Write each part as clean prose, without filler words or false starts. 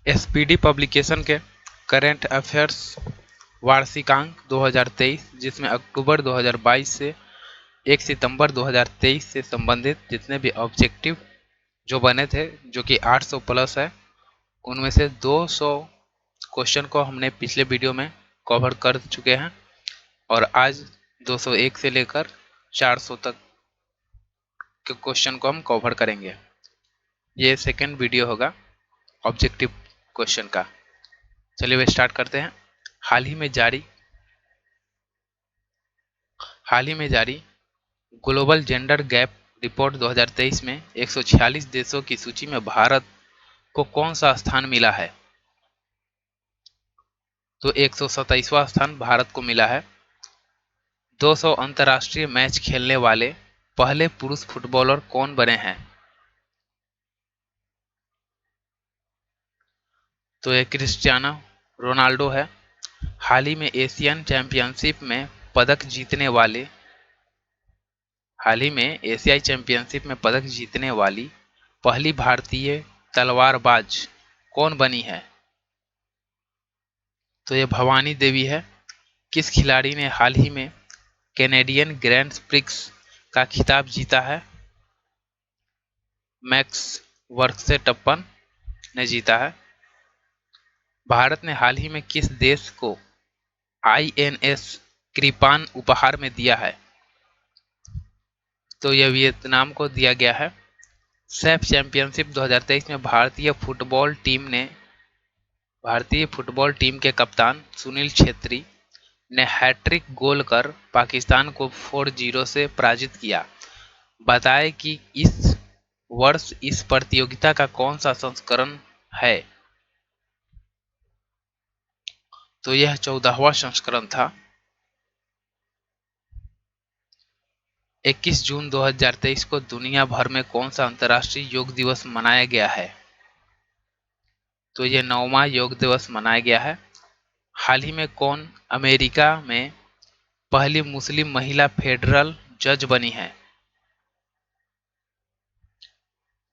SPD publication के current affairs वार्षिकांक 2023, जिसमें अक्टूबर 2022 से 1 सितंबर 2023 से संबंधित जितने भी ऑब्जेक्टिव जो बने थे, जो कि 800 प्लस है, उनमें से 200 क्वेश्चन को हमने पिछले वीडियो में कवर कर चुके हैं और आज 201 से लेकर 400 तक के क्वेश्चन को हम कवर करेंगे। ये सेकंड वीडियो होगा ऑब्जेक्टिव क्वेश्चन का। चलिए वे स्टार्ट करते हैं। हाल ही में जारी ग्लोबल जेंडर गैप रिपोर्ट 2023 में 146 देशों की सूची में भारत को कौन सा स्थान मिला है? तो 127वां स्थान भारत को मिला है। 200 अंतर्राष्ट्रीय मैच खेलने वाले पहले पुरुष फुटबॉलर कौन बने हैं? तो ये क्रिस्टियानो रोनाल्डो है। हाल ही में एशियन चैंपियनशिप में पदक जीतने वाले हाल ही में एशियाई चैंपियनशिप में पदक जीतने वाली पहली भारतीय तलवारबाज कौन बनी है? तो ये भवानी देवी है। किस खिलाड़ी ने हाल ही में कैनेडियन ग्रैंड प्रिक्स का खिताब जीता है? मैक्स वर्सेटप्पन ने जीता है। भारत ने हाल ही में किस देश को आईएनएस कृपान उपहार में दिया है? तो यह वियतनाम को दिया गया है। सैफ चैंपियनशिप 2023 में भारतीय फुटबॉल टीम के कप्तान सुनील छेत्री ने हैट्रिक गोल कर पाकिस्तान को 4-0 से पराजित किया। बताएं कि इस वर्ष इस प्रतियोगिता का कौन सा संस्करण है? तो यह 14वां संस्करण था। 21 जून 2023 को दुनिया भर में कौन सा अंतर्राष्ट्रीय योग दिवस मनाया गया है? तो यह 9वां योग दिवस मनाया गया है। हाल ही में कौन अमेरिका में पहली मुस्लिम महिला फेडरल जज बनी है?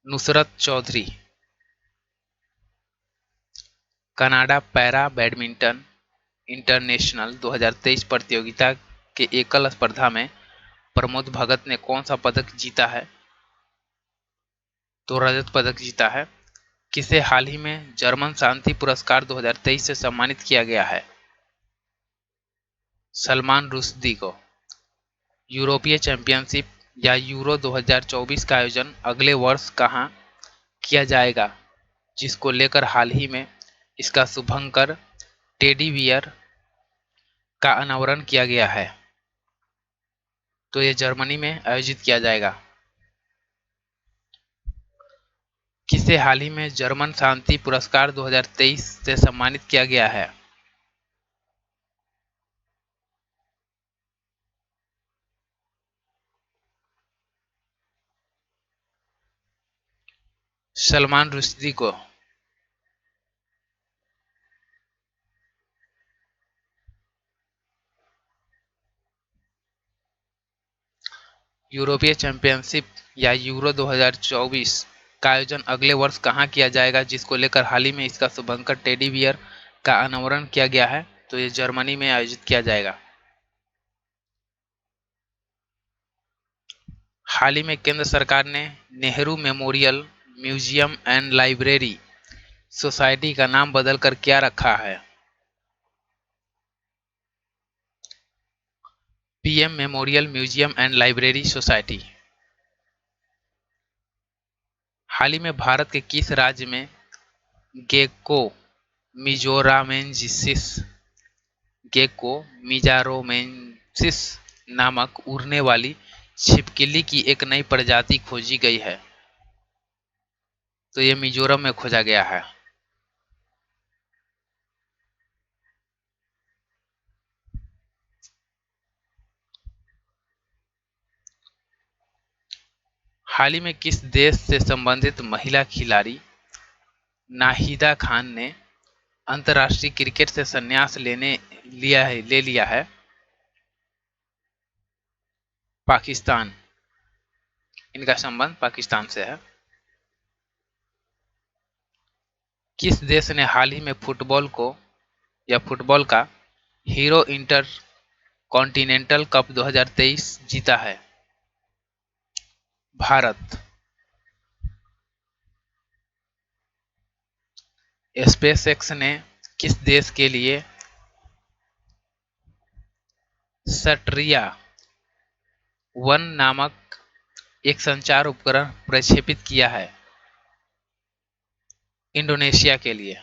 Nusrat Chaudhary. Canada para badminton international 2023 प्रतियोगिता के एकल स्पर्धा में प्रमोद भगत ने कौन सा पदक जीता है? तो रजत पदक जीता है। किसे हाल ही में जर्मन शांति पुरस्कार 2023 से सम्मानित किया गया है? सलमान रुश्दी को। यूरोपीय चैंपियनशिप या यूरो 2024 का आयोजन अगले वर्ष कहां किया जाएगा, जिसको लेकर हाल ही में इसका शुभंकर टेडी बियर का अनावरण किया गया है? तो ये जर्मनी में आयोजित किया जाएगा। किसे हाल ही में जर्मन शांति पुरस्कार 2023 से सम्मानित किया गया है? सलमान रुश्दी को। यूरोपीय चैंपियनशिप या यूरो 2024 का आयोजन अगले वर्ष कहां किया जाएगा, जिसको लेकर हाल ही में इसका शुभंकर टेडी बियर का अनावरण किया गया है? तो ये जर्मनी में आयोजित किया जाएगा। हाल ही में केंद्र सरकार ने Nehru memorial museum and library society का नाम बदलकर क्या रखा है? PM memorial museum and library society. हाल ही में भारत के किस राज्य में गेको मिजोरामेंजिसिस गेको मिजारोमेंसिस नामक उड़ने वाली छिपकली की एक नई प्रजाति खोजी गई है? तो ये मिजोरम में खोजा गया है। हाल ही में किस देश से संबंधित महिला खिलाड़ी नाहिदा खान ने अंतर्राष्ट्रीय क्रिकेट से संन्यास ले लिया है? पाकिस्तान। इनका संबंध पाकिस्तान से है। किस देश ने हाल ही में फुटबॉल का हीरो इंटर कॉन्टिनेंटल कप 2023 जीता है? भारत। स्पेसएक्स ने किस देश के लिए सट्रिया वन नामक एक संचार उपकरण प्रक्षेपित किया है? इंडोनेशिया के लिए।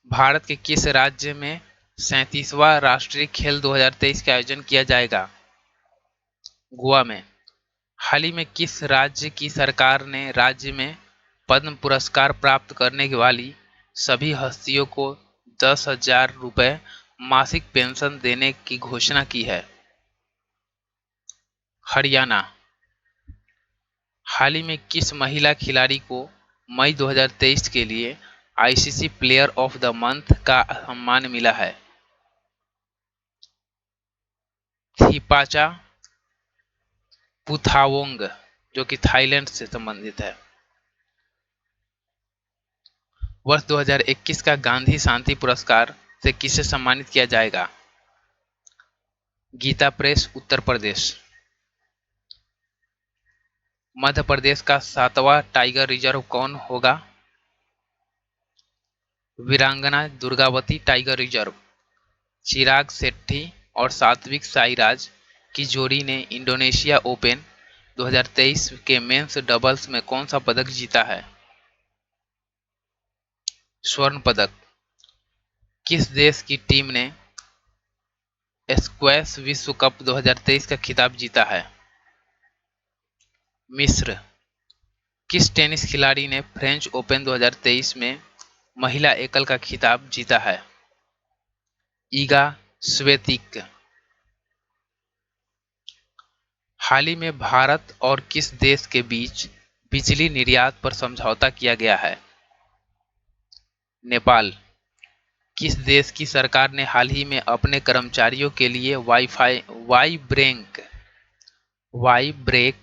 भारत के किस राज्य में 37वां राष्ट्रीय खेल 2023 का आयोजन किया जाएगा? गोवा में। हाल ही में किस राज्य की सरकार ने राज्य में पद्म पुरस्कार प्राप्त करने वाली सभी हस्तियों को 10,000 रुपये मासिक पेंशन देने की घोषणा की है? हरियाणा। हाल ही में किस महिला खिलाड़ी को मई 2023 के लिए ICC player of the month का सम्मान मिला है? थिपाचा पुथावोंग, जो कि थाईलैंड से संबंधित है। वर्ष 2021 का गांधी शांति पुरस्कार से किसे सम्मानित किया जाएगा? गीता प्रेस, उत्तर प्रदेश। मध्य प्रदेश का 7वां टाइगर रिजर्व कौन होगा? वीरांगना दुर्गावती टाइगर रिजर्व। चिराग शेट्टी और सात्विक साईराज की जोड़ी ने इंडोनेशिया ओपन 2023 के मेंस डबल्स में कौन सा पदक जीता है? स्वर्ण पदक। किस देश की टीम ने स्क्वैश विश्व कप 2023 का खिताब जीता है? मिस्र। किस टेनिस खिलाड़ी ने फ्रेंच ओपन 2023 में महिला एकल का खिताब जीता है? ईगा स्वेतिक। हाल ही में भारत और किस देश के बीच बिजली निर्यात पर समझौता किया गया है? नेपाल। किस देश की सरकार ने हाल ही में अपने कर्मचारियों के लिए वाई ब्रेक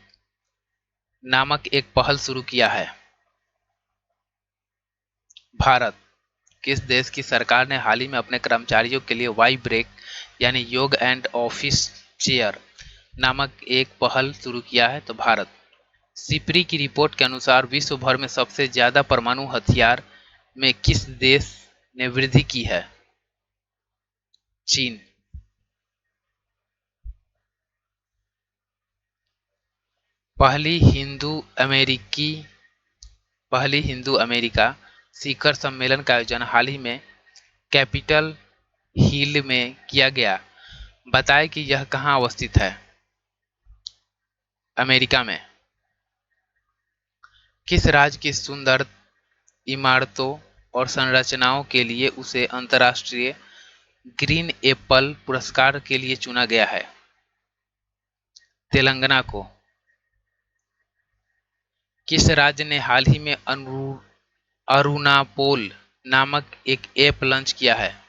नामक एक पहल शुरू किया है? भारत। किस देश की सरकार ने हाल ही में अपने कर्मचारियों के लिए वाई ब्रेक यानी योग एंड ऑफिस चेयर नामक एक पहल शुरू किया है? तो भारत। सिप्री की रिपोर्ट के अनुसार विश्व भर में सबसे ज्यादा परमाणु हथियार में किस देश ने वृद्धि की है? चीन। पहली हिंदू अमेरिका शिखर सम्मेलन का आयोजन हाल ही में कैपिटल हिल में किया गया। बताएं कि यह कहाँ अवस्थित है? अमेरिका में। किस राज्य की सुंदर इमारतों और संरचनाओं के लिए उसे अंतर्राष्ट्रीय ग्रीन एप्पल पुरस्कार के लिए चुना गया है? तेलंगाना को। किस राज्य ने हाल ही में अरुणापोल नामक एक ऐप लॉन्च किया है?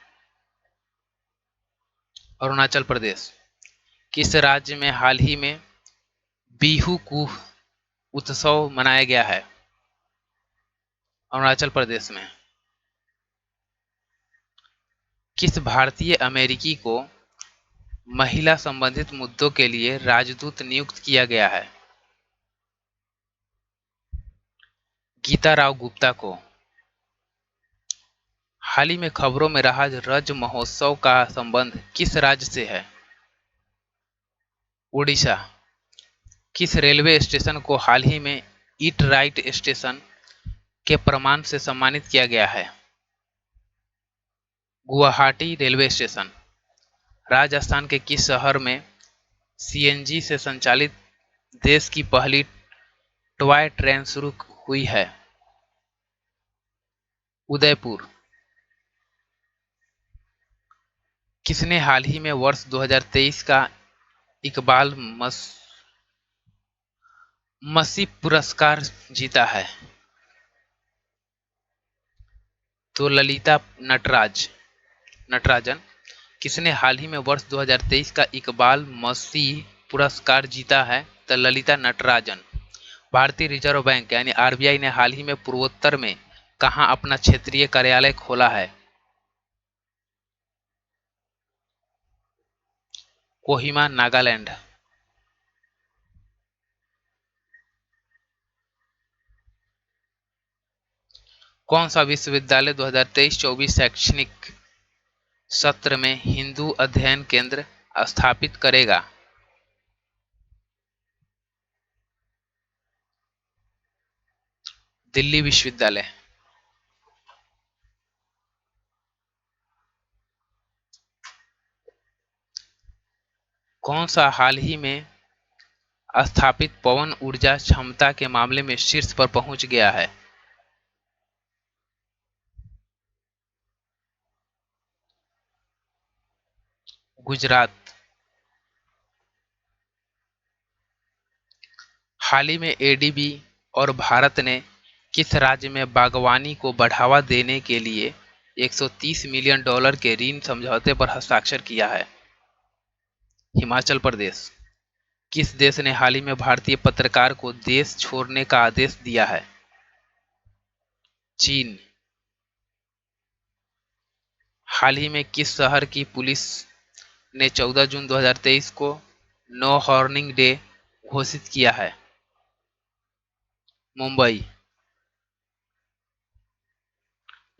अरुणाचल प्रदेश। किस राज्य में हाल ही में बिहू कुह उत्सव मनाया गया है? अरुणाचल प्रदेश में। किस भारतीय अमेरिकी को महिला संबंधित मुद्दों के लिए राजदूत नियुक्त किया गया है? गीता राव गुप्ता को। हाल ही में खबरों में रहा रज महोत्सव का संबंध किस राज्य से है? उड़ीसा। किस रेलवे स्टेशन को हाल ही में ईट राइट स्टेशन के प्रमाण से सम्मानित किया गया है? Guwahati railway station. राजस्थान के किस शहर में सीएनजी से संचालित देश की पहली टॉय ट्रेन शुरू हुई है? उदयपुर। किसने हाल ही में वर्ष 2023 का इकबाल मसी पुरस्कार जीता है? तो ललिता नटराजन। किसने हाल ही में वर्ष 2023 का इकबाल मसीह पुरस्कार जीता है? तो ललिता नटराजन। भारतीय रिजर्व बैंक यानी आरबीआई ने हाल ही में पूर्वोत्तर में कहां अपना क्षेत्रीय कार्यालय खोला है? कोहिमा, नागालैंड। कौन सा विश्वविद्यालय 2023-24 शैक्षणिक सत्र में हिंदू अध्ययन केंद्र स्थापित करेगा? दिल्ली विश्वविद्यालय। कौन सा हाल ही में स्थापित पवन ऊर्जा क्षमता के मामले में शीर्ष पर पहुंच गया है? गुजरात। हाल ही में एडीबी और भारत ने किस राज्य में बागवानी को बढ़ावा देने के लिए 130 मिलियन डॉलर के ऋण समझौते पर हस्ताक्षर किया है? हिमाचल प्रदेश। किस देश ने हाल ही में भारतीय पत्रकार को देश छोड़ने का आदेश दिया है? चीन। हाल ही में किस शहर की पुलिस ने 14 जून 2023 को नो हॉर्निंग डे घोषित किया है? मुंबई।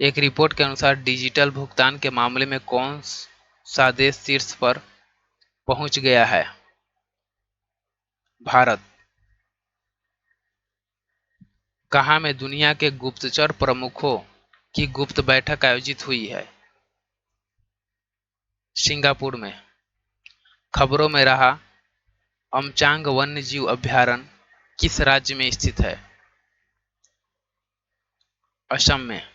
एक रिपोर्ट के अनुसार डिजिटल भुगतान के मामले में कौन सा देश शीर्ष पर पहुंच गया है? भारत। कहाँ में दुनिया के गुप्तचर प्रमुखों की गुप्त बैठक आयोजित हुई है? सिंगापुर में। खबरों में रहा अमचांग वन्यजीव अभयारण्य किस राज्य में स्थित है? असम में।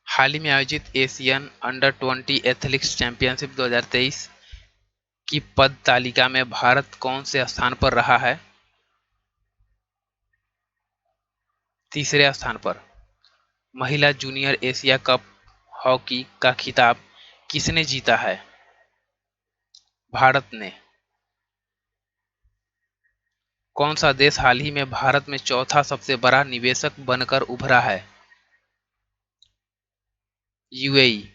हाल ही में आयोजित एशियन अंडर-20 एथलेटिक्स चैंपियनशिप 2023 की पद तालिका में भारत कौन से स्थान पर रहा है? तीसरे स्थान पर। महिला जूनियर एशिया कप हॉकी का खिताब किसने जीता है? भारत ने। कौन सा देश हाल ही में भारत में चौथा सबसे बड़ा निवेशक बनकर उभरा है? यूएई।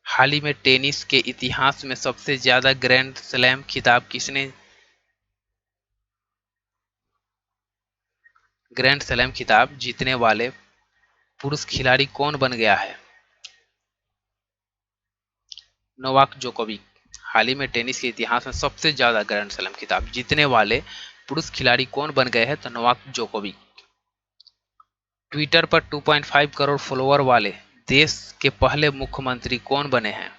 हाल ही में टेनिस के इतिहास में सबसे ज्यादा ग्रैंड स्लैम खिताब किसने ग्रैंड स्लैम खिताब जीतने वाले पुरुष खिलाड़ी कौन बन गया है? Novak Djokovic. हाल ही में टेनिस के इतिहास में सबसे ज्यादा ग्रैंड स्लैम खिताब जीतने वाले पुरुष खिलाड़ी कौन बन गए हैं? तो नोवाक जोकोविक। ट्विटर पर 2.5 करोड़ फॉलोअर वाले देश के पहले मुख्यमंत्री कौन बने हैं?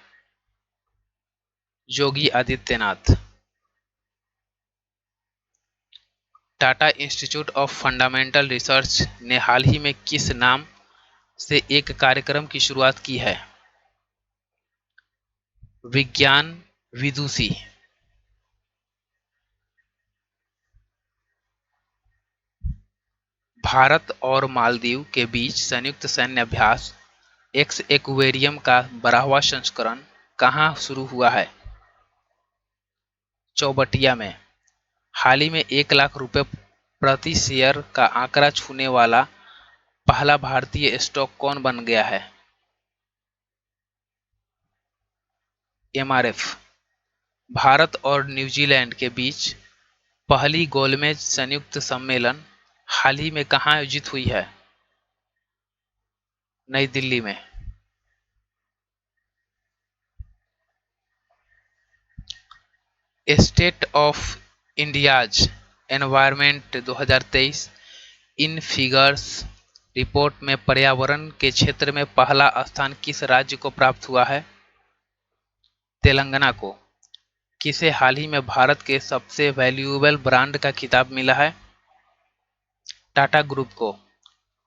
Yogi Adityanath. Tata institute of fundamental research ने हाल ही में किस नाम से एक कार्यक्रम की शुरुआत की है? विज्ञान विदुषी। भारत और मालदीव के बीच संयुक्त सैन्य अभ्यास एक्स एक्वेरियम का 12वां संस्करण कहां शुरू हुआ है? चौबटिया में। हाल ही में 1 लाख रुपए प्रति शेयर का आंकड़ा छूने वाला पहला भारतीय स्टॉक कौन बन गया है? एमआरएफ। भारत और न्यूजीलैंड के बीच पहली गोलमेज संयुक्त सम्मेलन हाल ही में कहां आयोजित हुई है? नई दिल्ली में। State of India's environment 2023 in figures report में पर्यावरण के क्षेत्र में पहला स्थान किस राज्य को प्राप्त हुआ है? तेलंगाना को। किसे हाल ही में भारत के सबसे वैल्यूएबल ब्रांड का खिताब मिला है? टाटा ग्रुप को।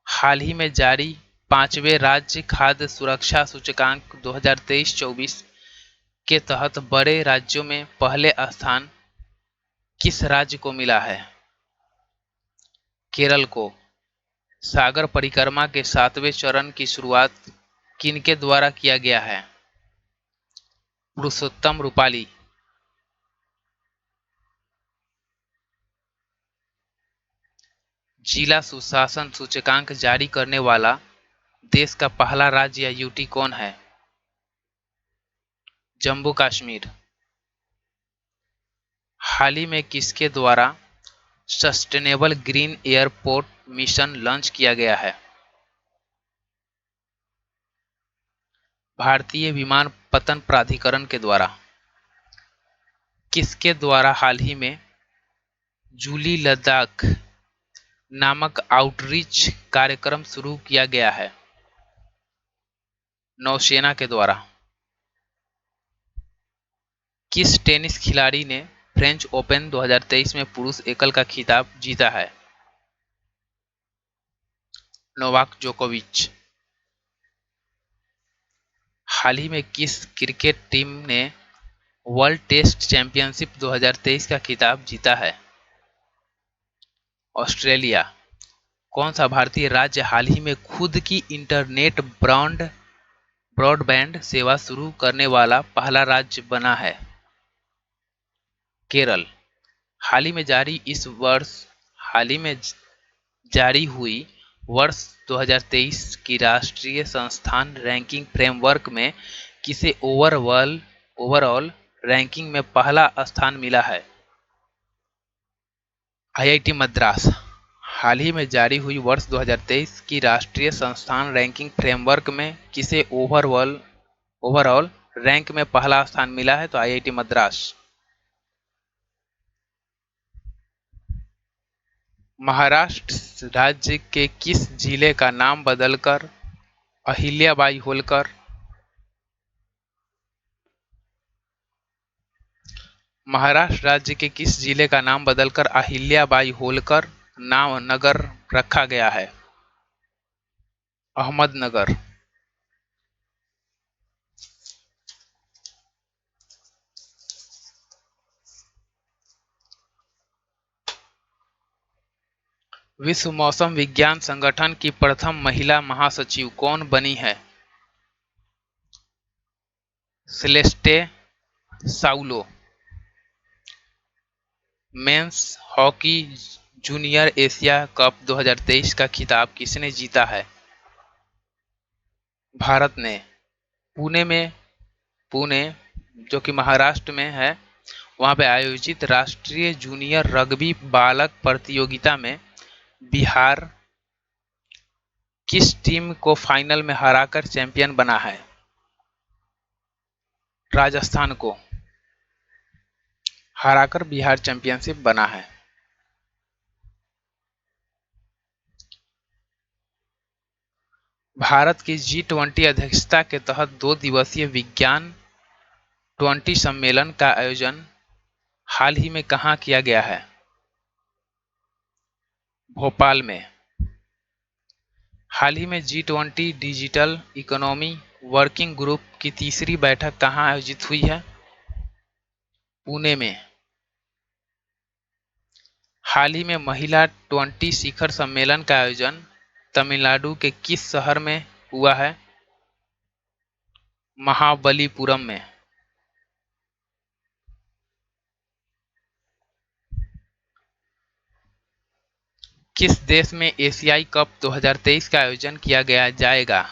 हाल ही में जारी 5वें राज्य खाद्य सुरक्षा सूचकांक 2023-24 के तहत बड़े राज्यों में पहले स्थान किस राज्य को मिला है? केरल को। सागर परिक्रमा के 7वें चरण की शुरुआत किनके द्वारा किया गया है? पुरुषोत्तम रूपाली। जिला सुशासन सूचकांक जारी करने वाला देश का पहला राज्य या यूटी कौन है? जम्मू कश्मीर। हाल ही में किसके द्वारा sustainable green airport mission launch किया गया है? भारतीय विमानपत्तन प्राधिकरण के द्वारा। किसके द्वारा हाल ही में जूली लद्दाख नामक आउटरीच कार्यक्रम शुरू किया गया है? नौसेना के द्वारा। किस टेनिस खिलाड़ी ने फ्रेंच ओपन 2023 में पुरुष एकल का खिताब जीता है? नोवाक जोकोविच। हाल ही में किस क्रिकेट टीम ने वर्ल्ड टेस्ट चैंपियनशिप 2023 का खिताब जीता है? ऑस्ट्रेलिया। कौन सा भारतीय राज्य हाल ही में खुद की इंटरनेट ब्रॉडबैंड सेवा शुरू करने वाला पहला राज्य बना है? केरल। हाल ही में जारी हुई वर्ष 2023 की राष्ट्रीय संस्थान रैंकिंग फ्रेमवर्क में किसे ओवरऑल रैंकिंग में पहला स्थान मिला है? आईआईटी मद्रास। हाल ही में जारी हुई वर्ष 2023 की राष्ट्रीय संस्थान रैंकिंग फ्रेमवर्क में किसे ओवरऑल रैंक में पहला स्थान मिला है? तो आईआईटी मद्रास। महाराष्ट्र राज्य के किस जिले का नाम बदलकर अहिल्याबाई होलकर महाराष्ट्र राज्य के किस जिले का नाम बदलकर अहिल्याबाई होलकर नगर रखा गया है? अहमदनगर। विश्व मौसम विज्ञान संगठन की प्रथम महिला महासचिव कौन बनी है? Celeste Saulo. Men's hockey junior Asia cup 2023 का खिताब किसने जीता है? भारत ने। पुणे जो कि महाराष्ट्र में है, वहां पे आयोजित राष्ट्रीय जूनियर रग्बी बालक प्रतियोगिता में बिहार किस टीम को फाइनल में हराकर चैंपियन बना है? राजस्थान को हराकर बिहार चैंपियनशिप बना है। भारत की G20 अध्यक्षता के तहत 2 दिवसीय विज्ञान 20 सम्मेलन का आयोजन हाल ही में कहाँ किया गया है? भोपाल में। हाल ही में G20 digital economy working group की तीसरी बैठक कहाँ आयोजित हुई है? पुणे में। हाल ही में महिला 20 शिखर सम्मेलन का आयोजन तमिलनाडु के किस शहर में हुआ है? महाबलीपुरम में। किस देश में एशियाई कप 2023 का आयोजन किया जाएगा?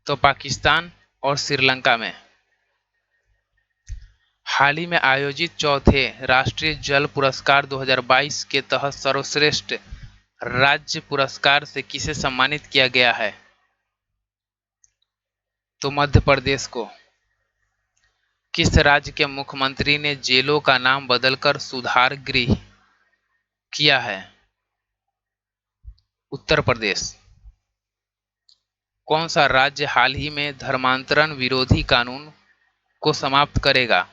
तो पाकिस्तान और श्रीलंका में। हाल ही में आयोजित चौथे राष्ट्रीय जल पुरस्कार 2022 के तहत सर्वश्रेष्ठ राज्य पुरस्कार से किसे सम्मानित किया गया है? तो मध्य प्रदेश को। किस राज्य के मुख्यमंत्री ने जेलों का नाम बदलकर सुधार गृह किया है? उत्तर प्रदेश। कौन सा राज्य हाल ही में धर्मांतरण विरोधी कानून को समाप्त करेगा?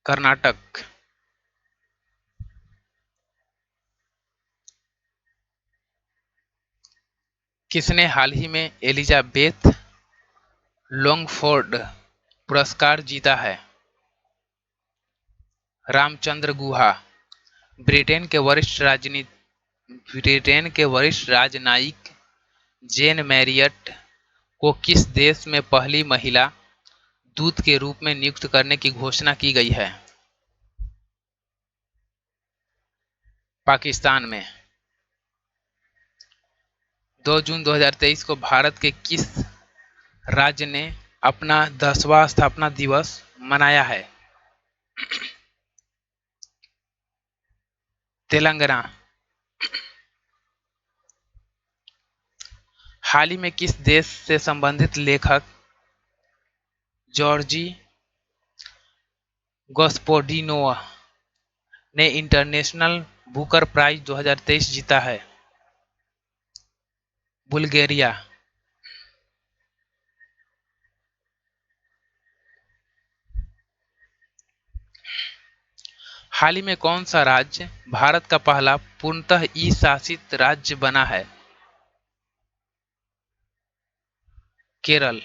कर्नाटक। किसने हाल ही में एलिजाबेथ लॉन्गफोर्ड पुरस्कार जीता है? रामचंद्र गुहा। ब्रिटेन के वरिष्ठ राजनयिक जेन मैरियट को किस देश में पहली महिला दूत के रूप में नियुक्त करने की घोषणा की गई है? पाकिस्तान में। 2 जून 2023 को भारत के किस राज्य ने अपना 10वां स्थापना दिवस मनाया है? तेलंगाना। हाल ही में किस देश से संबंधित लेखक जॉर्जी गोस्पोडिनोवा ने इंटरनेशनल बुकर प्राइज 2023 जीता है? बुल्गारिया। हाल ही में कौन सा राज्य भारत का पहला पूर्णतः ई शासित राज्य बना है? केरल।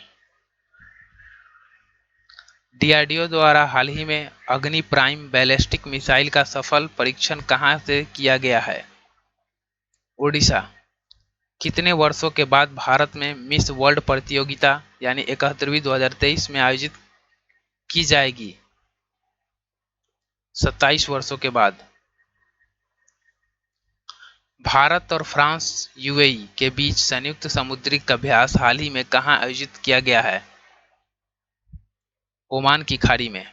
डीआरडीओ द्वारा हाल ही में अग्नि प्राइम बैलिस्टिक मिसाइल का सफल परीक्षण कहां से किया गया है? ओडिशा। कितने वर्षों के बाद भारत में मिस वर्ल्ड प्रतियोगिता यानी 71वीं 2023 में आयोजित की जाएगी? 27 वर्षों के बाद। भारत और फ्रांस यूएई के बीच संयुक्त समुद्री अभ्यास हाल ही में कहां आयोजित किया गया है? ओमान की खाड़ी में।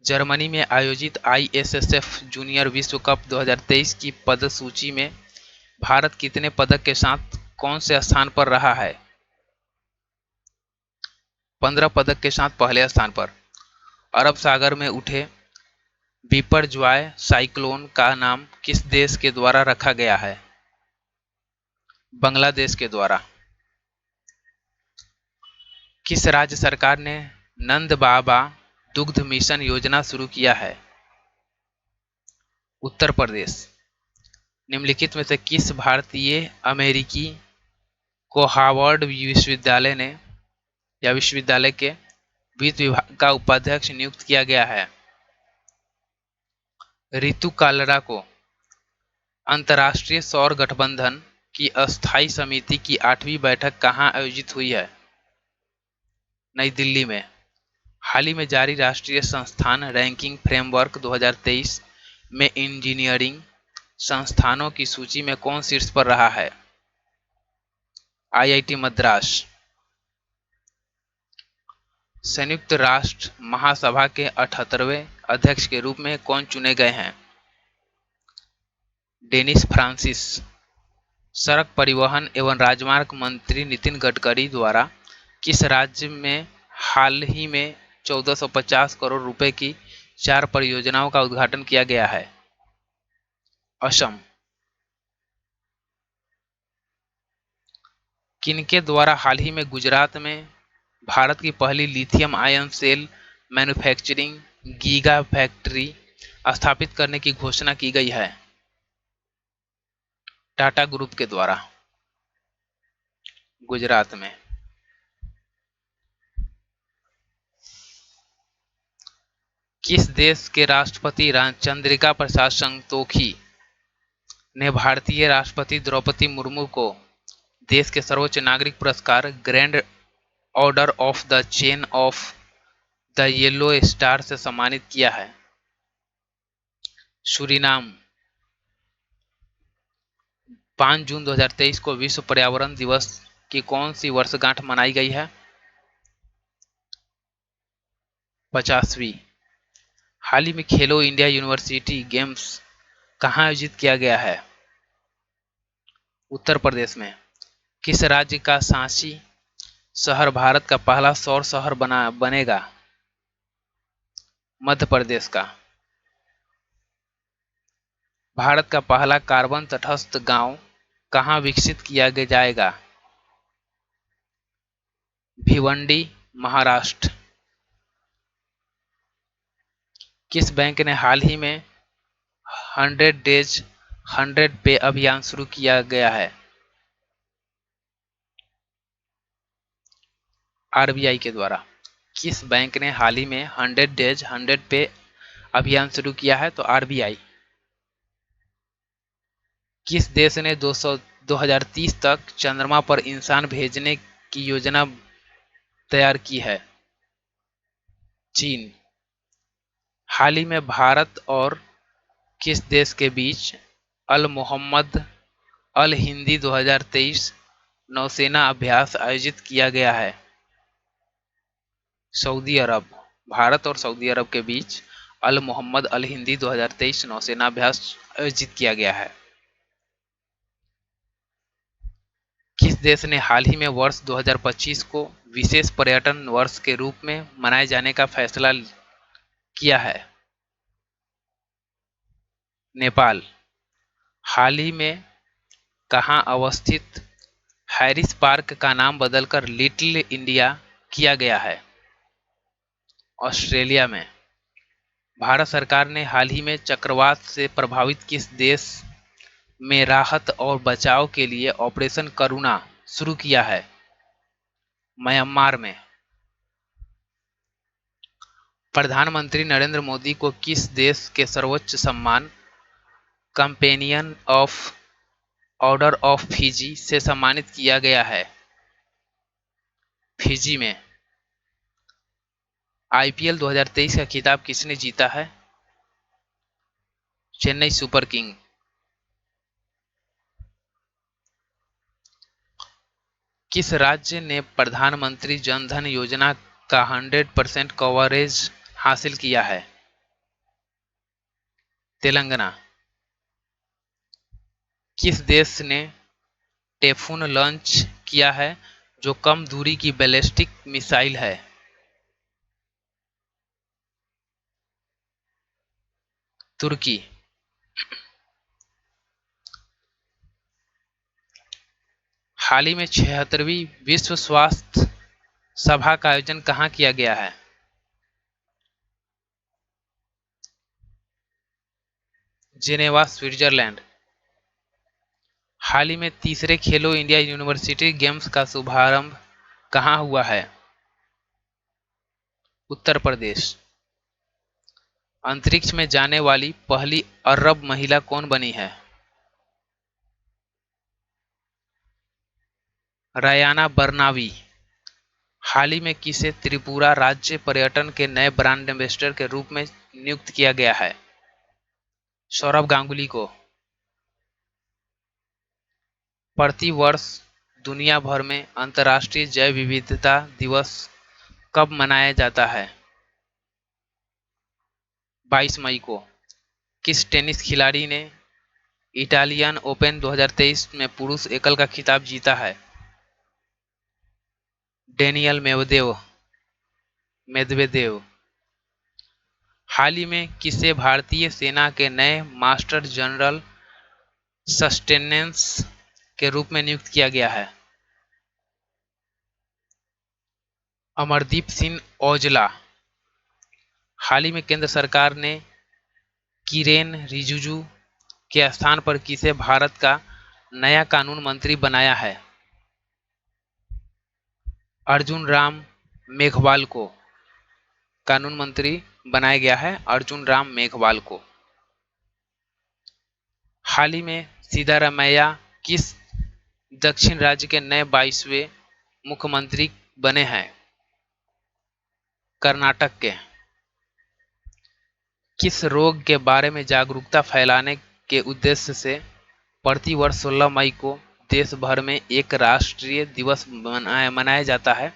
जर्मनी में आयोजित आईएसएसएफ जूनियर विश्व कप 2023 की पदक सूची में भारत कितने पदक के साथ कौन से स्थान पर रहा है? 15 पदक के साथ पहले स्थान पर। अरब सागर में उठे बिपरजॉय साइक्लोन का नाम किस देश के द्वारा रखा गया है? बांग्लादेश के द्वारा। किस राज्य सरकार ने नंद बाबा दुग्ध मिशन योजना शुरू किया है? उत्तर प्रदेश। निम्नलिखित में से किस भारतीय अमेरिकी को हार्वर्ड विश्वविद्यालय ने या विश्वविद्यालय के वित्त विभाग का उपाध्यक्ष नियुक्त किया गया है? रितु कालरा को। अंतर्राष्ट्रीय सौर गठबंधन की अस्थायी समिति की 8वीं बैठक कहां आयोजित हुई है? नई दिल्ली में। हाल ही में जारी राष्ट्रीय संस्थान रैंकिंग फ्रेमवर्क 2023 में इंजीनियरिंग संस्थानों की सूची में कौन शीर्ष पर रहा है? आईआईटी मद्रास। संयुक्त राष्ट्र महासभा के 78वें अध्यक्ष के रूप में कौन चुने गए हैं? Dennis Francis. सड़क परिवहन एवं राजमार्ग मंत्री नितिन गडकरी द्वारा किस राज्य में हाल ही में 1450 करोड़ रुपए की 4 परियोजनाओं का उद्घाटन किया गया है? असम। किनके द्वारा हाल ही में गुजरात में भारत की पहली lithium ion cell manufacturing giga factory स्थापित करने की घोषणा की गई है? टाटा ग्रुप के द्वारा। गुजरात में। किस देश के राष्ट्रपति चंद्रिका प्रसाद संतोखी ने भारतीय राष्ट्रपति द्रौपदी मुर्मू को देश के सर्वोच्च नागरिक पुरस्कार grand order of the chain of the yellow star से सम्मानित किया है? सूरीनाम। 5 जून 2023 को विश्व पर्यावरण दिवस की कौन सी वर्षगांठ मनाई गई है? 50वीं। हाल ही में खेलो इंडिया यूनिवर्सिटी गेम्स कहाँ आयोजित किया गया है? उत्तर प्रदेश में। किस राज्य का सांची शहर भारत का पहला सौर शहर बनेगा? मध्य प्रदेश का। भारत का पहला कार्बन तटस्थ गांव कहां विकसित किया जाएगा? भिवंडी, महाराष्ट्र। किस बैंक ने हाल ही में 100 डेज 100 पे अभियान शुरू किया गया है? आरबीआई के द्वारा। किस बैंक ने हाल ही में 100 डेज 100 पे अभियान शुरू किया है? तो आरबीआई। किस देश ने 2030 तक चंद्रमा पर इंसान भेजने की योजना तैयार की है? चीन। हाल ही में भारत और किस देश के बीच अल मोहम्मद अल हिंदी 2023 नौसेना अभ्यास आयोजित किया गया है? सऊदी अरब। भारत और सऊदी अरब के बीच अल मोहम्मद अल हिंदी 2023 नौसेना अभ्यास आयोजित किया गया है। किस देश ने हाल ही में वर्ष 2025 को विशेष पर्यटन वर्ष के रूप में मनाए जाने का फैसला किया है? नेपाल। हाल ही में कहाँ अवस्थित हैरिस पार्क का नाम बदलकर लिटिल इंडिया किया गया है? ऑस्ट्रेलिया में। भारत सरकार ने हाल ही में चक्रवात से प्रभावित किस देश में राहत और बचाव के लिए ऑपरेशन करुणा शुरू किया है? म्यांमार में। प्रधानमंत्री नरेंद्र मोदी को किस देश के सर्वोच्च सम्मान companion of order of Fiji से सम्मानित किया गया है? फिजी में। आईपीएल 2023 का खिताब किसने जीता है? Chennai super king. किस राज्य ने प्रधानमंत्री जन धन योजना का 100% कवरेज हासिल किया है? तेलंगाना। किस देश ने टेफून लॉन्च किया है जो कम दूरी की बैलिस्टिक मिसाइल है? तुर्की। हाल ही में 76वीं विश्व स्वास्थ्य सभा का आयोजन कहाँ किया गया है? Geneva, Switzerland. हाल ही में तीसरे खेलो इंडिया यूनिवर्सिटी गेम्स का शुभारंभ कहाँ हुआ है? उत्तर प्रदेश। अंतरिक्ष में जाने वाली पहली अरब महिला कौन बनी है? रयाना बर्नावी। हाल ही में किसे त्रिपुरा राज्य पर्यटन के नए ब्रांड एम्बेसडर के रूप में नियुक्त किया गया है? सौरभ गांगुली को। प्रति वर्ष दुनिया भर में अंतर्राष्ट्रीय जैव विविधता दिवस कब मनाया जाता है? 22 मई को। किस टेनिस खिलाड़ी ने इटालियन ओपन 2023 में पुरुष एकल का खिताब जीता है? Daniel Medvedev. हाल ही में किसे भारतीय सेना के नए मास्टर जनरल सस्टेनेंस के रूप में नियुक्त किया गया है? अमरदीप सिंह औजला। हाल ही में केंद्र सरकार ने किरेन रिजिजू के स्थान पर किसे भारत का नया कानून मंत्री बनाया है? अर्जुन राम मेघवाल को कानून मंत्री बनाया गया है। अर्जुन राम मेघवाल को। हाल ही में सिद्धारमैया किस दक्षिण राज्य के नए 22वें मुख्यमंत्री बने हैं? कर्नाटक के। किस रोग के बारे में जागरूकता फैलाने के उद्देश्य से प्रति वर्ष 16 मई को देश भर में एक राष्ट्रीय दिवस मनाया जाता है?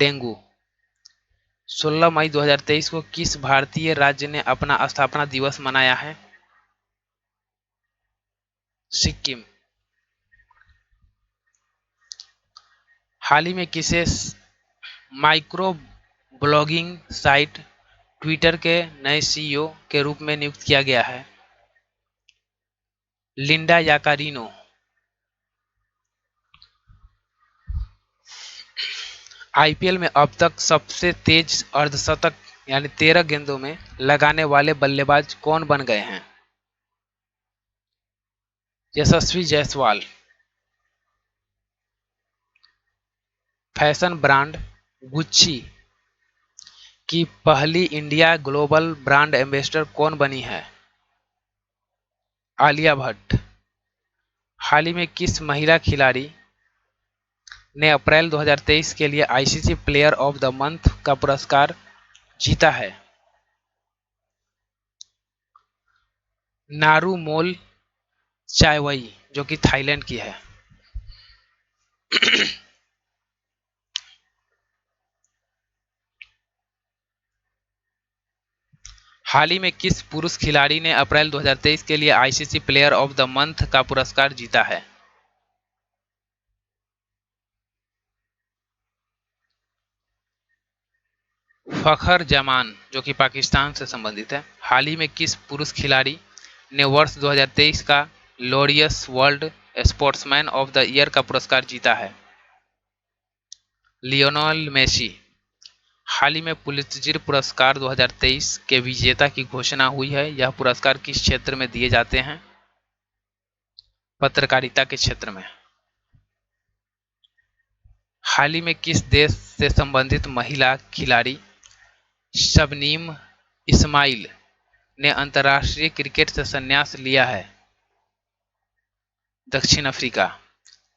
डेंगू। 16 मई 2023 को किस भारतीय राज्य ने अपना स्थापना दिवस मनाया है? सिक्किम। हाल ही में किसे माइक्रो ब्लॉगिंग साइट ट्विटर के नए सीईओ के रूप में नियुक्त किया गया है? Linda Yaccarino. आईपीएल में अब तक सबसे तेज अर्धशतक यानी 13 गेंदों में लगाने वाले बल्लेबाज कौन बन गए हैं? यशस्वी जायसवाल। फैशन ब्रांड गुच्ची की पहली इंडिया ग्लोबल ब्रांड एम्बेसडर कौन बनी है? आलिया भट्ट। हाल ही में किस महिला खिलाड़ी ने अप्रैल 2023 के लिए ICC player of the month का पुरस्कार जीता है? नारूमोल चायवई जो कि थाईलैंड की है। हाल ही में किस पुरुष खिलाड़ी ने अप्रैल 2023 के लिए ICC player of the month का पुरस्कार जीता है? फखर जमान जो कि पाकिस्तान से संबंधित है। हाल ही में किस पुरुष खिलाड़ी ने वर्ष 2023 का Laureus world sportsman of the year का पुरस्कार जीता है? Lionel Messi. हाल ही में पुलित्जर पुरस्कार 2023 के विजेता की घोषणा हुई है। यह पुरस्कार किस क्षेत्र में दिए जाते हैं? पत्रकारिता के क्षेत्र में। हाल ही में किस देश से संबंधित महिला खिलाड़ी शबनीम इस्माइल ने अंतर्राष्ट्रीय क्रिकेट से संन्यास लिया है? दक्षिण अफ्रीका।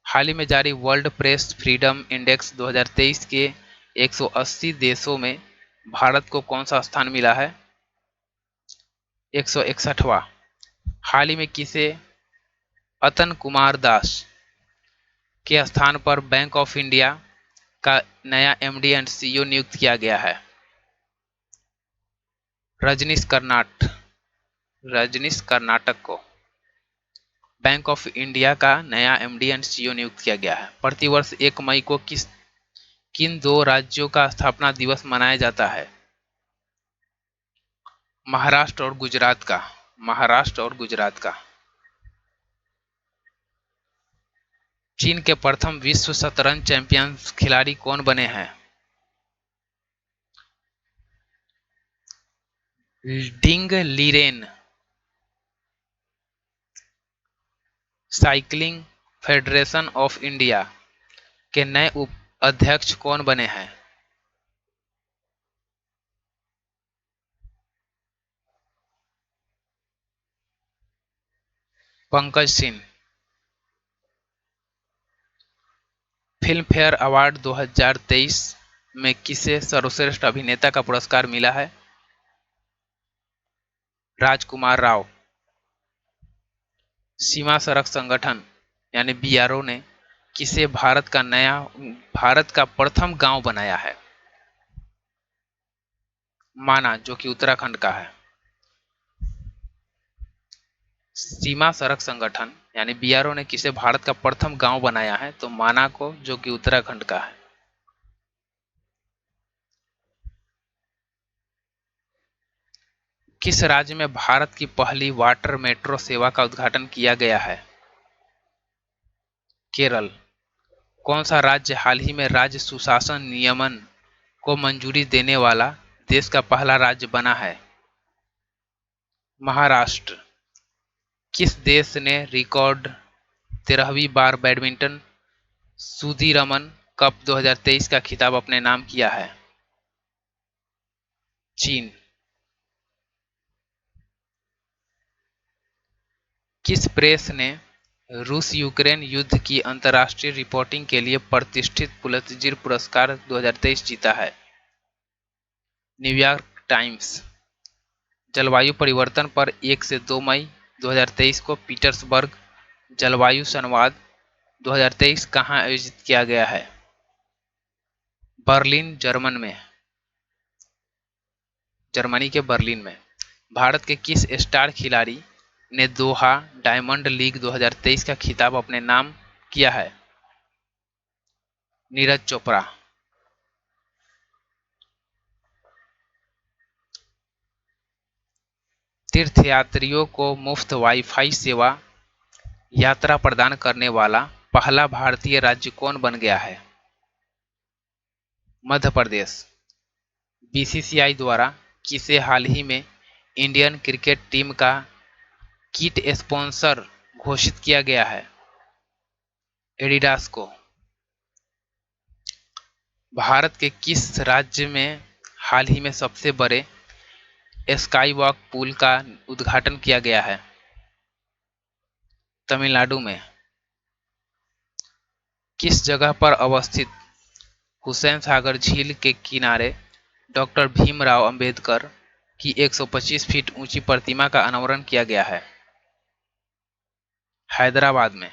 हाल ही में जारी वर्ल्ड प्रेस फ्रीडम इंडेक्स 2023 के 180 देशों में भारत को कौन सा स्थान मिला है? 161वां। हाल ही में किसे अतन कुमार दास के स्थान पर बैंक ऑफ इंडिया का नया एमडी एंड सीईओ नियुक्त किया गया है? रजनीश कर्नाटक को बैंक ऑफ इंडिया का नया एमडी एंड सीईओ नियुक्त किया गया है। प्रतिवर्ष 1 मई को किन दो राज्यों का स्थापना दिवस मनाया जाता है? महाराष्ट्र और गुजरात का। चीन के प्रथम विश्व शतरंज चैंपियन खिलाड़ी कौन बने हैं? Ding Liren. Cycling federation of India के नए अध्यक्ष कौन बने हैं? पंकज सिंह। फिल्म फेयर अवार्ड 2023 में किसे सर्वश्रेष्ठ अभिनेता का पुरस्कार मिला है? राजकुमार राव। सीमा सड़क संगठन यानी बीआरओ ने किसे भारत का प्रथम गांव बनाया है? माना जो कि उत्तराखंड का है। सीमा सड़क संगठन यानी बीआरओ ने किसे भारत का प्रथम गांव बनाया है? तो माना को जो कि उत्तराखंड का है। किस राज्य में भारत की पहली वाटर मेट्रो सेवा का उद्घाटन किया गया है? केरल। कौन सा राज्य हाल ही में राज्य सुशासन नियमन को मंजूरी देने वाला देश का पहला राज्य बना है? महाराष्ट्र। किस देश ने रिकॉर्ड 13वीं बार बैडमिंटन सुदीरमन कप 2023 का खिताब अपने नाम किया है? चीन। किस प्रेस ने रूस यूक्रेन युद्ध की अंतर्राष्ट्रीय रिपोर्टिंग के लिए प्रतिष्ठित पुलित्जर पुरस्कार 2023 जीता है? New York times. जलवायु परिवर्तन पर 1 से 2 मई 2023 को पीटर्सबर्ग जलवायु संवाद 2023 कहाँ आयोजित किया गया है? बर्लिन जर्मनी के बर्लिन में। भारत के किस स्टार खिलाड़ी ने दोहा डायमंड लीग 2023 का खिताब अपने नाम किया है? नीरज चोपड़ा। तीर्थयात्रियों को मुफ्त वाईफाई सेवा यात्रा प्रदान करने वाला पहला भारतीय राज्य कौन बन गया है? मध्य प्रदेश। बीसीसीआई द्वारा किसे हाल ही में इंडियन क्रिकेट टीम का किट स्पॉन्सर घोषित किया गया है? एडिडास को। भारत के किस राज्य में हाल ही में सबसे बड़े स्काईवॉक पुल का उद्घाटन किया गया है? तमिलनाडु में। किस जगह पर अवस्थित हुसैन सागर झील के किनारे डॉक्टर भीमराव अंबेडकर की 125 फीट ऊंची प्रतिमा का अनावरण किया गया है? हैदराबाद में।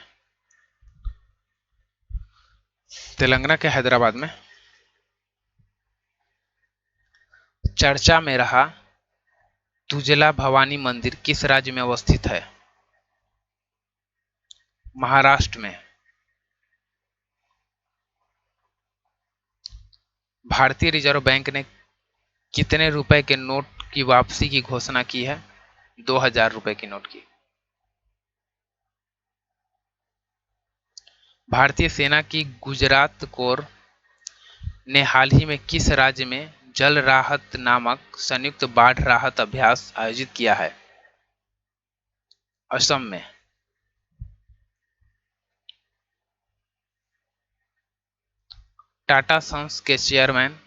तेलंगाना के हैदराबाद में। चर्चा में रहा तुजला भवानी मंदिर किस राज्य में अवस्थित है? महाराष्ट्र में। भारतीय रिजर्व बैंक ने कितने रुपए के नोट की वापसी की घोषणा की है? 2000 रुपए की नोट की। भारतीय सेना की गुजरात कोर ने हाल ही में किस राज्य में जल राहत नामक संयुक्त बाढ़ राहत अभ्यास आयोजित किया है? असम में। टाटा सन्स के चेयरमैन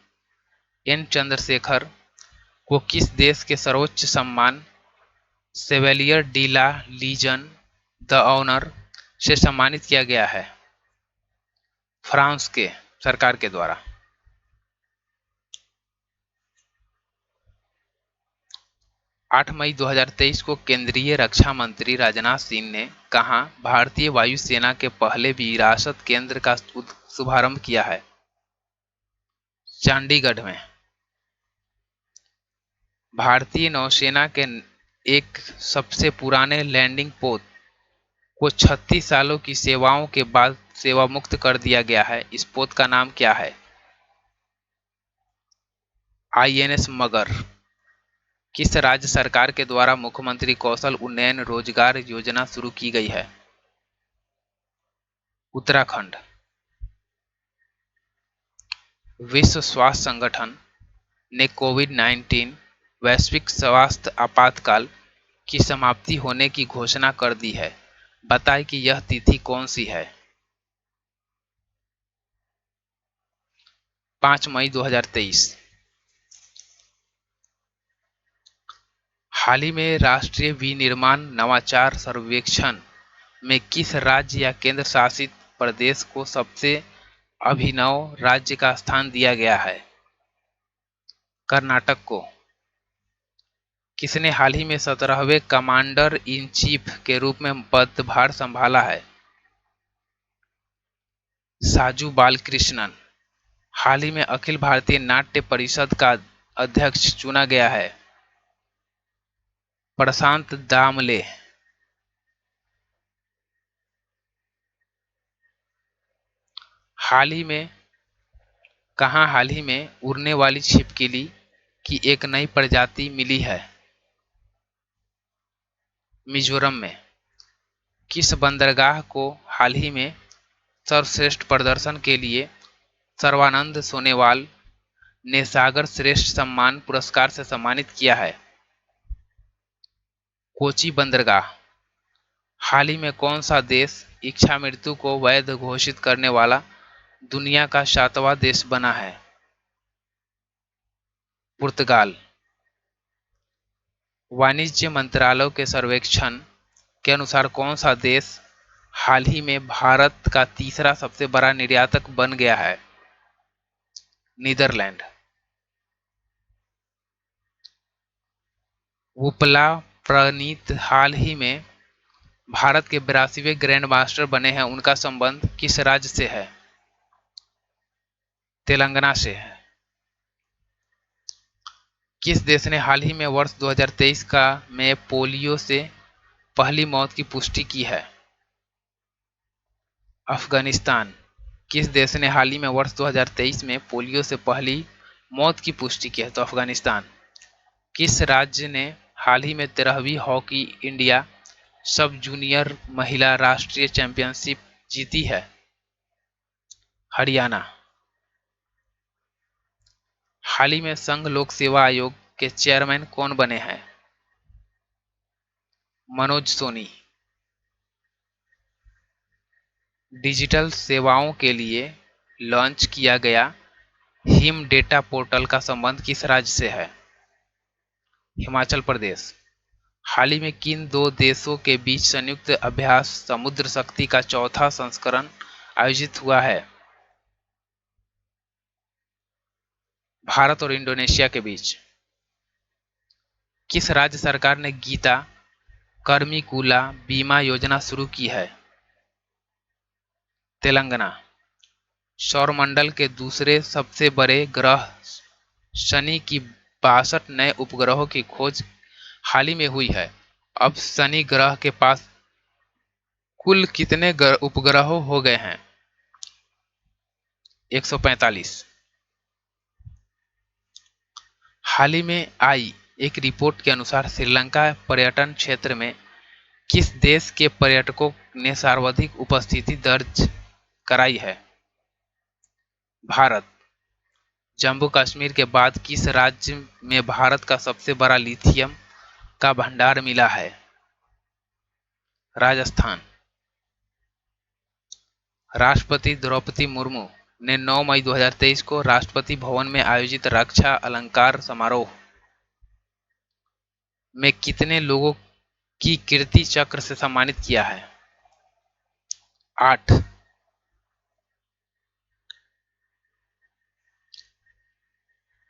एन चंद्रशेखर को किस देश के सर्वोच्च सम्मान chevalier de la legion d' honneur से सम्मानित किया गया है? फ्रांस के सरकार के द्वारा। 8 मई 2023 को केंद्रीय रक्षा मंत्री राजनाथ सिंह ने कहां भारतीय वायुसेना के पहले विरासत केंद्र का शुभारंभ किया है? चंडीगढ़ में। भारतीय नौसेना के एक सबसे पुराने लैंडिंग पोत को 36 सालों की सेवाओं के बाद सेवा मुक्त कर दिया गया है। इस पोत का नाम क्या है? आईएनएस मगर। किस राज्य सरकार के द्वारा मुख्यमंत्री कौशल उन्नयन रोजगार योजना शुरू की गई है? उत्तराखंड। विश्व स्वास्थ्य संगठन ने कोविड-19 वैश्विक स्वास्थ्य आपातकाल की समाप्ति होने की घोषणा कर दी है। बताएं कि यह तिथि कौन सी है? 5 मई 2023। हाल ही में राष्ट्रीय विनिर्माण नवाचार सर्वेक्षण में किस राज्य या केंद्र शासित प्रदेश को सबसे अभिनव राज्य का स्थान दिया गया है? कर्नाटक को। किसने हाल ही में 17वें कमांडर इन चीफ के रूप में पदभार संभाला है? साजू बालकृष्णन। हाल ही में अखिल भारतीय नाट्य परिषद का अध्यक्ष चुना गया है? प्रशांत दामले। हाल ही में उड़ने वाली छिपकली की एक नई प्रजाति मिली है? मिजोरम में। किस बंदरगाह को हाल ही में सर्वश्रेष्ठ प्रदर्शन के लिए सर्बानंद सोनोवाल ने सागर श्रेष्ठ सम्मान पुरस्कार से सम्मानित किया है? कोची बंदरगाह। हाल ही में कौन सा देश इच्छा मृत्यु को वैध घोषित करने वाला दुनिया का 7वां देश बना है? पुर्तगाल। वाणिज्य मंत्रालय के सर्वेक्षण के अनुसार कौन सा देश हाल ही में भारत का तीसरा सबसे बड़ा निर्यातक बन गया है? नीदरलैंड। वुपला प्रणीत हाल ही में भारत के 82वें ग्रैंड मास्टर बने हैं। उनका संबंध किस राज्य से है? तेलंगाना से है। किस देश ने हाल ही में वर्ष 2023 का में पोलियो से पहली मौत की पुष्टि की है? अफगानिस्तान। किस देश ने हाल ही में वर्ष 2023 में पोलियो से पहली मौत की पुष्टि की है? तो अफगानिस्तान। किस राज्य ने हाल ही में 13वीं हॉकी इंडिया सब जूनियर महिला राष्ट्रीय चैंपियनशिप जीती है? हरियाणा। हाल ही में संघ लोक सेवा आयोग के चेयरमैन कौन बने हैं? मनोज सोनी। डिजिटल सेवाओं के लिए लॉन्च किया गया हिम डेटा पोर्टल का संबंध किस राज्य से है? हिमाचल प्रदेश। हाल ही में किन दो देशों के बीच संयुक्त अभ्यास समुद्र शक्ति का चौथा संस्करण आयोजित हुआ है? भारत और इंडोनेशिया के बीच। किस राज्य सरकार ने गीता कर्मिकुला बीमा योजना शुरू की है? तेलंगाना। सौरमंडल के दूसरे सबसे बड़े ग्रह शनि की 62 नए उपग्रहों की खोज हाल ही में हुई है। अब शनि ग्रह के पास कुल कितने उपग्रह हो गए हैं? 145। हाल ही में आई एक रिपोर्ट के अनुसार श्रीलंका पर्यटन क्षेत्र में किस देश के पर्यटकों ने सर्वाधिक उपस्थिति दर्ज कराई है? भारत। जम्मू कश्मीर के बाद किस राज्य में भारत का सबसे बड़ा लिथियम का भंडार मिला है? राजस्थान। राष्ट्रपति द्रौपदी मुर्मू ने 9 मई 2023 को राष्ट्रपति भवन में आयोजित रक्षा अलंकार समारोह में कितने लोगों की कीर्ति चक्र से सम्मानित किया है? 8।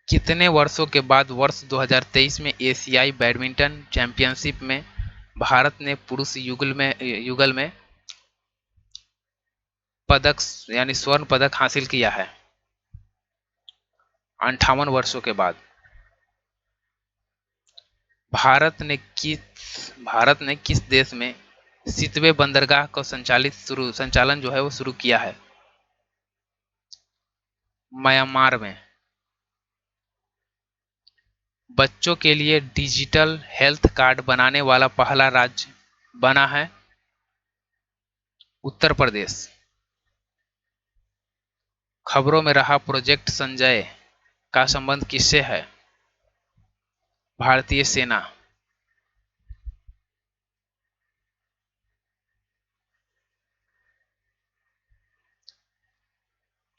कितने वर्षों के बाद वर्ष 2023 में एशियाई बैडमिंटन चैंपियनशिप में भारत ने पुरुष युगल में पदक यानी स्वर्ण पदक हासिल किया है? 58 वर्षों के बाद। भारत ने किस देश में सितवे बंदरगाह को संचालन जो है वो शुरू किया है? म्यांमार में। बच्चों के लिए डिजिटल हेल्थ कार्ड बनाने वाला पहला राज्य बना है? उत्तर प्रदेश। खबरों में रहा प्रोजेक्ट संजय का संबंध किससे है? भारतीय सेना।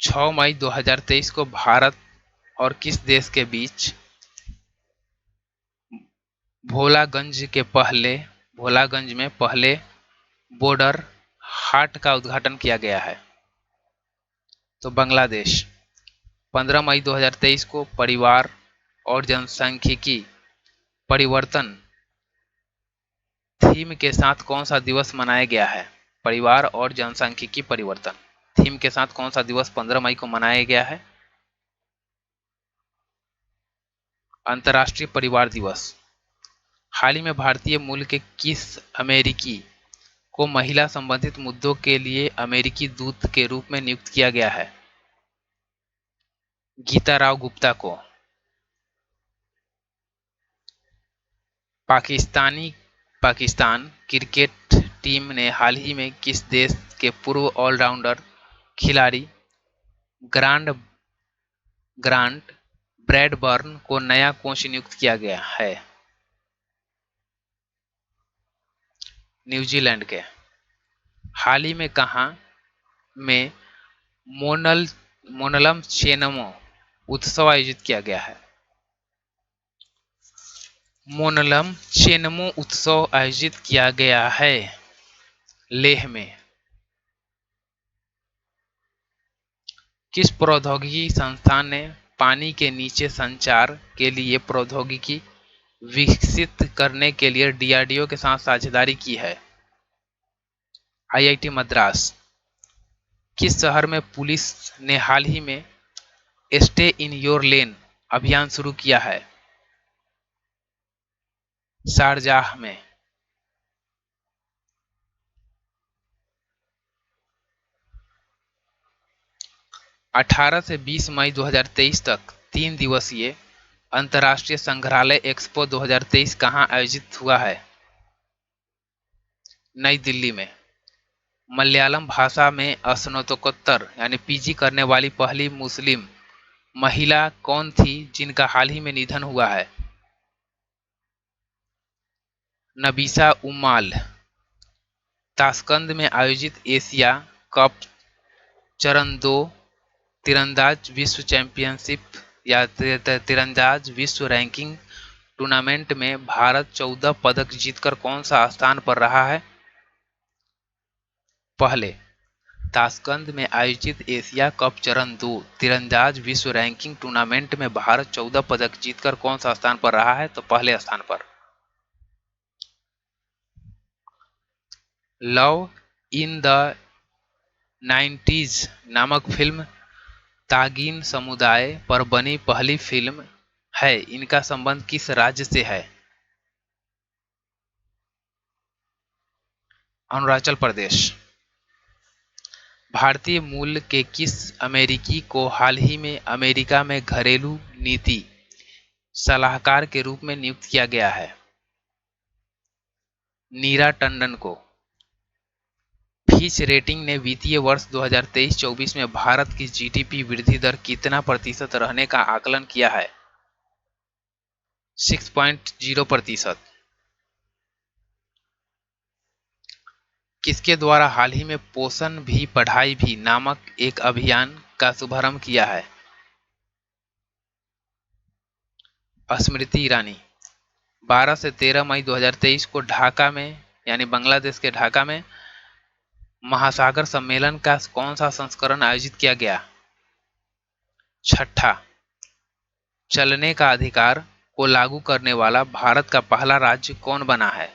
6 मई 2023 को भारत और किस देश के बीच भोलागंज में पहले बॉर्डर हाट का उद्घाटन किया गया है? तो बांग्लादेश। 15 मई 2023 को परिवार और जनसांख्यिकी परिवर्तन थीम के साथ कौन सा दिवस मनाया गया है? परिवार और जनसांख्यिकी परिवर्तन थीम के साथ कौन सा दिवस 15 मई को मनाया गया है? अंतर्राष्ट्रीय परिवार दिवस। हाल ही में भारतीय मूल के किस अमेरिकी को महिला संबंधित मुद्दों के लिए अमेरिकी दूत के रूप में नियुक्त किया गया है? गीता राव गुप्ता को। पाकिस्तान क्रिकेट टीम ने हाल ही में किस देश के पूर्व ऑलराउंडर खिलाड़ी ग्रांट ब्रैडबर्न को नया कोच नियुक्त किया गया है? न्यूजीलैंड के। हाल ही में कहां में मोनलम चेनमो उत्सव आयोजित किया गया है? मोनलम चेनमो उत्सव आयोजित किया गया है लेह में। किस प्रौद्योगिकी संस्थान ने पानी के नीचे संचार के लिए प्रौद्योगिकी विकसित करने के लिए डीआरडीओ के साथ साझेदारी की है? आईआईटी मद्रास। किस शहर में पुलिस ने हाल ही में स्टे इन योर लेन अभियान शुरू किया है? शारजाह में। 18 से 20 मई 2023 तक 3 दिवसीय अंतर्राष्ट्रीय संग्रहालय एक्सपो 2023 कहां आयोजित हुआ है? नई दिल्ली में। मलयालम भाषा में स्नातकोत्तर यानी पीजी करने वाली पहली मुस्लिम महिला कौन थी जिनका हाल ही में निधन हुआ है? नबीसा उम्माल। ताशकंद में आयोजित एशिया कप चरण 2 तीरंदाज विश्व चैंपियनशिप या तीरंदाज विश्व रैंकिंग टूर्नामेंट में भारत 14 पदक जीतकर कौन सा स्थान पर रहा है? पहले। ताशकंद में आयोजित एशिया कप चरण 2 तीरंदाज विश्व रैंकिंग टूर्नामेंट में भारत 14 पदक जीतकर कौन सा स्थान पर रहा है? तो पहले स्थान पर। लव इन द 90s नामक फिल्म तागिन समुदाय पर बनी पहली फिल्म है। इनका संबंध किस राज्य से है? अरुणाचल प्रदेश। भारतीय मूल के किस अमेरिकी को हाल ही में अमेरिका में घरेलू नीति सलाहकार के रूप में नियुक्त किया गया है? नीरा टंडन को। फिच रेटिंग ने वित्तीय वर्ष 2023-24 में भारत की जीडीपी वृद्धि दर कितना प्रतिशत रहने का आकलन किया है? 6.0%। किसके द्वारा हाल ही में पोषण भी पढ़ाई भी नामक एक अभियान का शुभारंभ किया है? स्मृति ईरानी। 12 से 13 मई 2023 को ढाका में यानी बांग्लादेश के ढाका में महासागर सम्मेलन का कौन सा संस्करण आयोजित किया गया? 6ठा। चलने का अधिकार को लागू करने वाला भारत का पहला राज्य कौन बना है?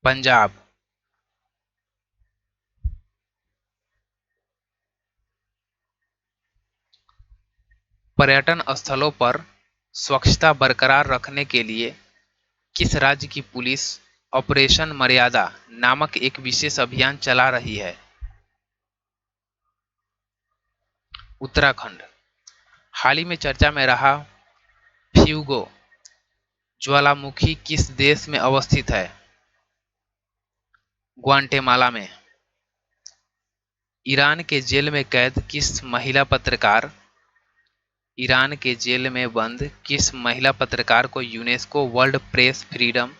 पंजाब। पर्यटन स्थलों पर स्वच्छता बरकरार रखने के लिए किस राज्य की पुलिस ऑपरेशन मर्यादा नामक एक विशेष अभियान चला रही है? उत्तराखंड। हाल ही में चर्चा में रहा फ्यूगो ज्वालामुखी किस देश में अवस्थित है? ग्वाटेमाला में। ईरान के जेल में कैद किस महिला पत्रकार ईरान के जेल में बंद किस महिला पत्रकार को UNESCO world press freedom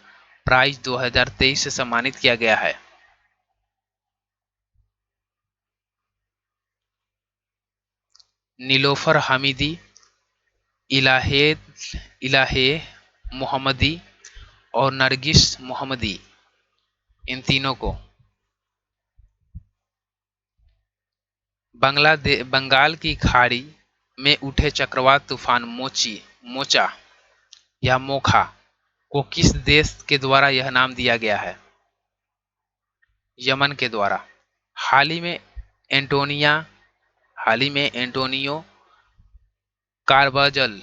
prize 2023 से सम्मानित किया गया है? नीलोफर हमीदी, इलाहे इलाहे मोहम्मदी और नरगिस मोहम्मदी, इन तीनों को। बंगाल की खाड़ी में उठे चक्रवात तूफान मोचा या मोखा को किस देश के द्वारा यह नाम दिया गया है? यमन के द्वारा। हाल ही में एंटोनियो कार्बाजल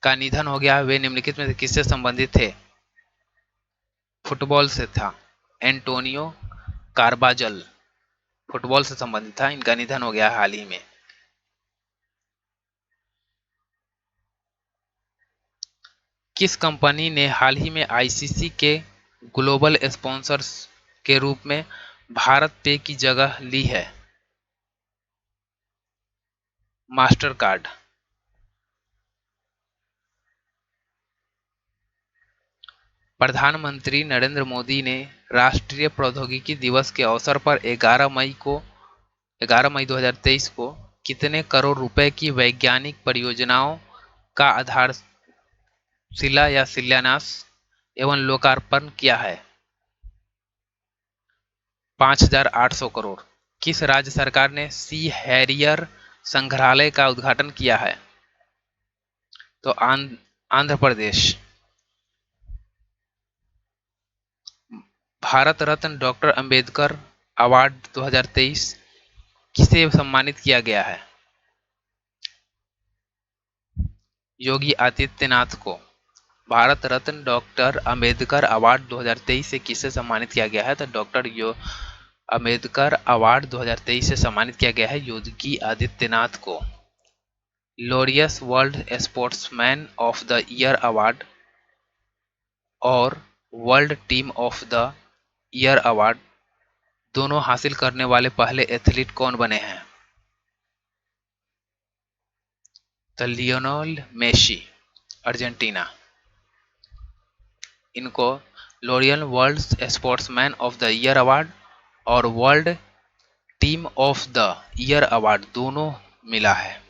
का निधन हो गया। वे निम्नलिखित में से किससे संबंधित थे? फुटबॉल से था। एंटोनियो कार्बाजल फुटबॉल से संबंधित था। इनका निधन हो गया हाल ही में। किस कंपनी ने हाल ही में आईसीसी के ग्लोबल स्पॉन्सर्स के रूप में भारत पे की जगह ली है? Master card. प्रधानमंत्री नरेंद्र मोदी ने राष्ट्रीय प्रौद्योगिकी दिवस के अवसर पर 11 मई 2023 को कितने करोड़ रुपए की वैज्ञानिक परियोजनाओं का आधारशिला या शिलान्यास एवं लोकार्पण किया है? 5,800 करोड़। किस राज्य सरकार ने सी हैरियर संग्रहालय का उद्घाटन किया है? तो आंध्र प्रदेश। भारत रत्न डॉक्टर अंबेडकर अवार्ड 2023 किसे सम्मानित किया गया है? योगी आदित्यनाथ को। भारत रत्न डॉक्टर अंबेडकर अवार्ड 2023 से किसे सम्मानित किया गया है? तो डॉक्टर अंबेडकर अवार्ड 2023 से सम्मानित किया गया है योगी आदित्यनाथ को। Laureus world sportsman of the year award और world team of the year award दोनों हासिल करने वाले पहले एथलीट कौन बने हैं? तो लियोनेल मेसी, अर्जेंटीना। इनको Laureus world sportsman of the year award और world team of the year award दोनों मिला है।